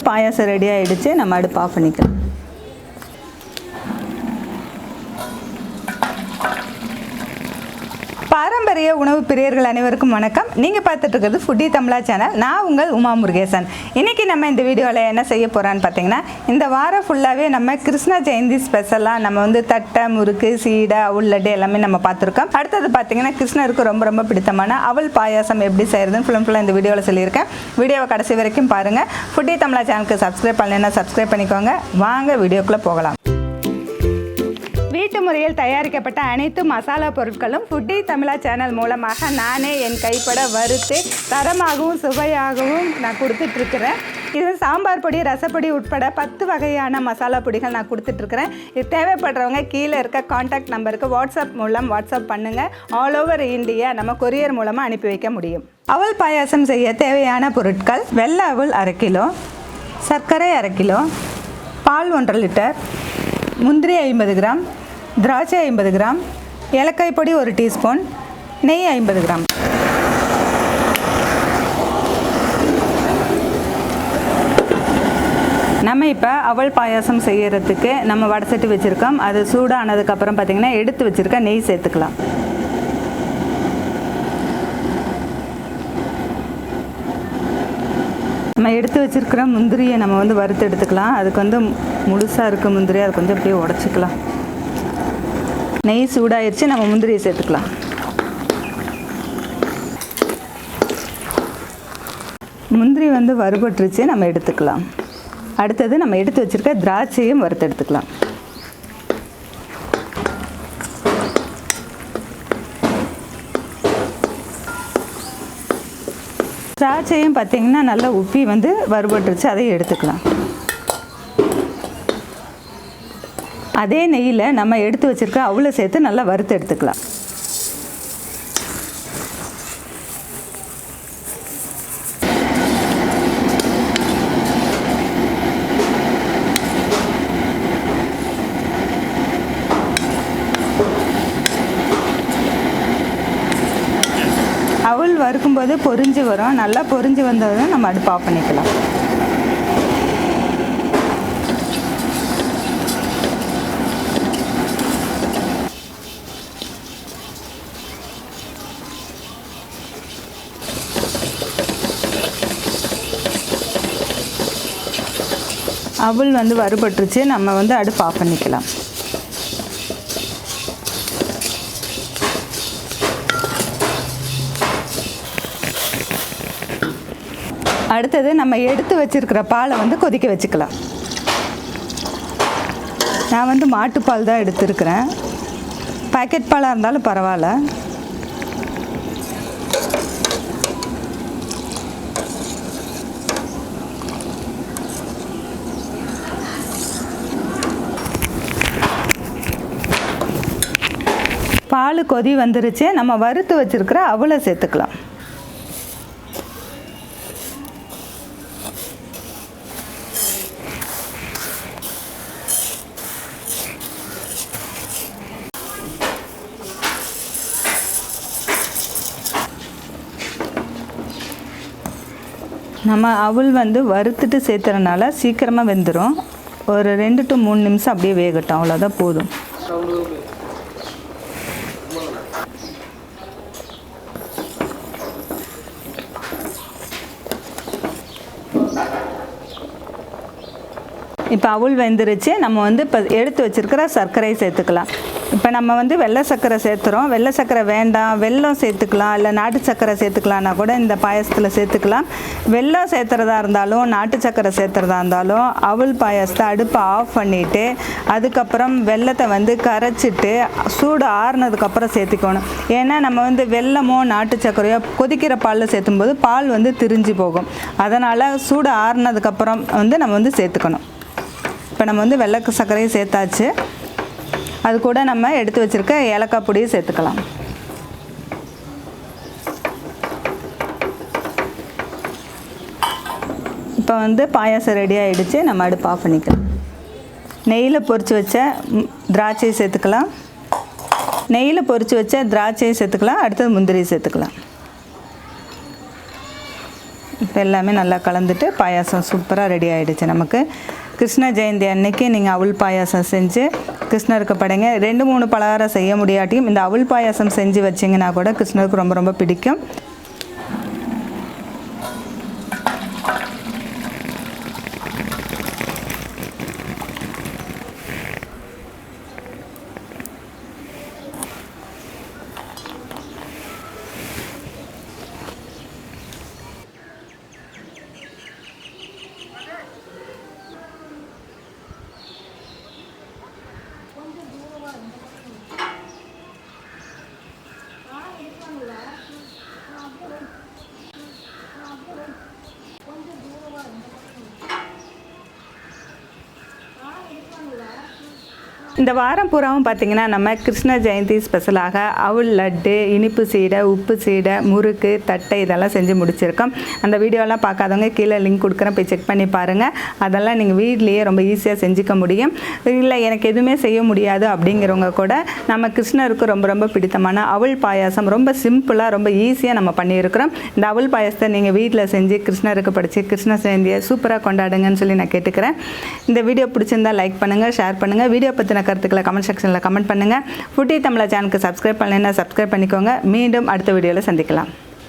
பாயாசம் ready ஆகிடுச்சு. நம்ம அடுப்பு ஆஃப் பண்ணிக்கலாம். பாரம்பரிய உணவு பிரியர்கள் அனைவருக்கும் வணக்கம். நீங்கள் பார்த்துட்டு இருக்கிறது ஃபுட்டி தமிழா சேனல். நான் உங்கள் உமா முருகேசன். இன்றைக்கி நம்ம இந்த வீடியோவில் என்ன செய்ய போகிறோன்னு பார்த்தீங்கன்னா, இந்த வாரம் ஃபுல்லாகவே நம்ம கிருஷ்ணா ஜெயந்தி ஸ்பெஷலாக நம்ம வந்து தட்டை, முறுக்கு, சீடை, அவுள் லட்டு எல்லாமே நம்ம பார்த்துருக்கோம். அடுத்தது பார்த்தீங்கன்னா, கிருஷ்ணருக்கு ரொம்ப ரொம்ப பிடித்தமான அவல் பாயாசம் எப்படி செய்கிறதுன்னு ஃபுல்லாக இந்த வீடியோவில் சொல்லியிருக்கேன். வீடியோவை கடைசி வரைக்கும் பாருங்கள். ஃபுட்டி தமிழா சேனலுக்கு சப்ஸ்கிரைப் பண்ணலைன்னா சப்ஸ்கிரைப் பண்ணிக்கோங்க. வாங்க வீடியோக்குள்ளே போகலாம். வீட்டு முறையில் தயாரிக்கப்பட்ட அனைத்து மசாலா பொருட்களும் ஃபுட்டி தமிழா சேனல் மூலமாக நானே என் கைப்பட வறுத்து தரமாகவும் சுவையாகவும் நான் கொடுத்துட்ருக்குறேன். இது சாம்பார் பொடி, ரசப்பொடி உட்பட 10 வகையான மசாலா பொடிகள் நான் கொடுத்துட்ருக்குறேன். இது தேவைப்படுறவங்க கீழே இருக்க கான்டாக்ட் நம்பருக்கு வாட்ஸ்அப் பண்ணுங்கள். ஆல் ஓவர் இந்தியா நம்ம கொரியர் மூலமாக அனுப்பி வைக்க முடியும். அவல் பாயாசம் செய்ய தேவையான பொருட்கள்: வெள்ளை அவல் 1/2 கிலோ, சர்க்கரை 1/2 கிலோ, பால் 1/2 லிட்டர், முந்திரி 50 கிராம், திராட்சை 50 கிராம், ஏலக்காய் பொடி 1 டீஸ்பூன், நெய் 50 கிராம். நம்ம இப்போ அவல் பாயாசம் செய்கிறதுக்கு நம்ம வடசட்டி வச்சுருக்கோம். அது சூடானதுக்கப்புறம் பார்த்திங்கன்னா எடுத்து வச்சுருக்க நெய் சேர்த்துக்கலாம். நம்ம எடுத்து வச்சுருக்கிற முந்திரியை நம்ம வந்து வறுத்து எடுத்துக்கலாம். அதுக்கு வந்து முழுசாக இருக்க முந்திரி அதை கொஞ்சம் அப்படியே உடச்சிக்கலாம். நெய் சூடாயிருச்சு, நம்ம முந்திரியை சேர்த்துக்கலாம். முந்திரி வந்து வறுபட்டுருச்சு, நம்ம எடுத்துக்கலாம். அடுத்தது நம்ம எடுத்து வச்சுருக்க திராட்சையும் வறுத்து எடுத்துக்கலாம். திராட்சையும் பார்த்திங்கன்னா நல்லா உப்பி வந்து வறுபட்டுருச்சு, அதையும் எடுத்துக்கலாம். அதே நெய்யில் நம்ம எடுத்து வச்சுருக்க அவலை சேர்த்து நல்லா வறுத்து எடுத்துக்கலாம். அவல் வறுக்கும்போது பொரிஞ்சு வரும். நல்லா பொரிஞ்சு வந்ததும் நம்ம அடுப்பு ஆஃப் பண்ணிக்கலாம். அவல் வந்து வறுபட்டுருச்சு, நம்ம வந்து அடுப்பு ஆஃப் பண்ணிக்கலாம். அடுத்தது நம்ம எடுத்து வச்சுருக்கிற பாலை வந்து கொதிக்க வச்சுக்கலாம். நான் வந்து மாட்டுப்பால் தான் எடுத்துருக்கிறேன். பாக்கெட் பாலாக இருந்தாலும் பரவாயில்ல. பால் கொதி வந்துருச்சு, நம்ம வறுத்து வச்சுருக்கிற அவலை சேர்த்துக்கலாம். நம்ம அவல் வந்து வறுத்துட்டு சேர்த்துறதுனால சீக்கிரமாக வெந்துடும். ஒரு 2 to 3 நிமிஷம் அப்படியே வேகட்டும், அவ்வளோதான் போதும். இப்போ அவல் வெந்துருச்சு, நம்ம வந்து இப்போ எடுத்து வச்சுருக்கிற சர்க்கரையை சேர்த்துக்கலாம். இப்போ நம்ம வந்து வெள்ளை சர்க்கரை சேர்த்துறோம். வெள்ளை சர்க்கரை வேண்டாம், வெல்லம் சேர்த்துக்கலாம், இல்லை நாட்டு சர்க்கரை சேர்த்துக்கலான்னா கூட இந்த பாயசத்தில் சேர்த்துக்கலாம். வெல்லம் சேர்த்துறதா இருந்தாலும் நாட்டு சர்க்கரை சேர்த்துறதா இருந்தாலும் அவல் பாயசத்தை அடுப்பை ஆஃப் பண்ணிவிட்டு அதுக்கப்புறம் வெல்லத்தை வந்து கரைச்சிட்டு சூடு ஆறுனதுக்கப்புறம் சேர்த்துக்கணும். ஏன்னா நம்ம வந்து வெல்லமோ நாட்டு சர்க்கரையோ கொதிக்கிற பாலில் சேர்த்தும்போது பால் வந்து திரிஞ்சு போகும். அதனால் சூடு ஆறுனதுக்கப்புறம் வந்து நம்ம வந்து சேர்த்துக்கணும். இப்போ நம்ம வந்து வெள்ளை சர்க்கரையை சேர்த்தாச்சு. அது கூட நம்ம எடுத்து வச்சுருக்க ஏலக்காய் பொடியை சேர்த்துக்கலாம். இப்போ வந்து பாயாசம் ரெடி ஆகிடுச்சு, நம்ம அடுப்பு ஆஃப் பண்ணிக்கலாம். நெய்யில் பொரித்து வச்ச திராட்சையை சேர்த்துக்கலாம். நெய்யில் பொரித்து வச்ச திராட்சையை சேர்த்துக்கலாம். அடுத்தது முந்திரியை சேர்த்துக்கலாம். இப்போ எல்லாமே நல்லா கலந்துட்டு பாயாசம் சூப்பராக ரெடி ஆகிடுச்சு நமக்கு. கிருஷ்ண ஜெயந்தி அன்னைக்கு நீங்கள் அவல் பாயாசம் செஞ்சு கிருஷ்ணருக்கு படைங்க. 2-3 பலகாரம் செய்ய முடியாட்டியும் இந்த அவல் பாயாசம் செஞ்சு வச்சிங்கன்னா கூட கிருஷ்ணருக்கு ரொம்ப ரொம்ப பிடிக்கும். இந்த வாரம் பூராவும் பார்த்திங்கன்னா நம்ம கிருஷ்ண ஜெயந்தி ஸ்பெஷலாக அவல் லட்டு, இனிப்பு சீடை, உப்பு சீடை, முறுக்கு, தட்டை இதெல்லாம் செஞ்சு முடிச்சிருக்கோம். அந்த வீடியோலாம் பார்க்காதவங்க கீழே லிங்க் கொடுக்குறேன், போய் செக் பண்ணி பாருங்கள். அதெல்லாம் நீங்கள் வீட்லேயே ரொம்ப ஈஸியாக செஞ்சுக்க முடியும். இல்லை எனக்கு எதுவுமே செய்ய முடியாது அப்படிங்கிறவங்க கூட நம்ம கிருஷ்ணருக்கு ரொம்ப ரொம்ப பிடித்தமான அவல் பாயாசம் ரொம்ப சிம்பிளாக ரொம்ப ஈஸியாக நம்ம பண்ணியிருக்கிறோம். இந்த அவல் பாயாசத்தை நீங்கள் வீட்டில் செஞ்சு கிருஷ்ணருக்கு படித்து கிருஷ்ண ஜெயந்தியை சூப்பராக கொண்டாடுங்கன்னு சொல்லி நான் கேட்டுக்கிறேன். இந்த வீடியோ பிடிச்சிருந்தா லைக் பண்ணுங்கள், ஷேர் பண்ணுங்கள். வீடியோ பற்றின கருத்துக்களை கமெண்ட் செக்ஷனில் கமெண்ட் பண்ணுங்கள். ஃபுட்டி தமிழா சேனலுக்கு சப்ஸ்கிரைப் பண்ணலைன்னா சப்ஸ்கிரைப் பண்ணிக்கோங்க. மீண்டும் அடுத்த வீடியோவில் சந்திக்கலாம்.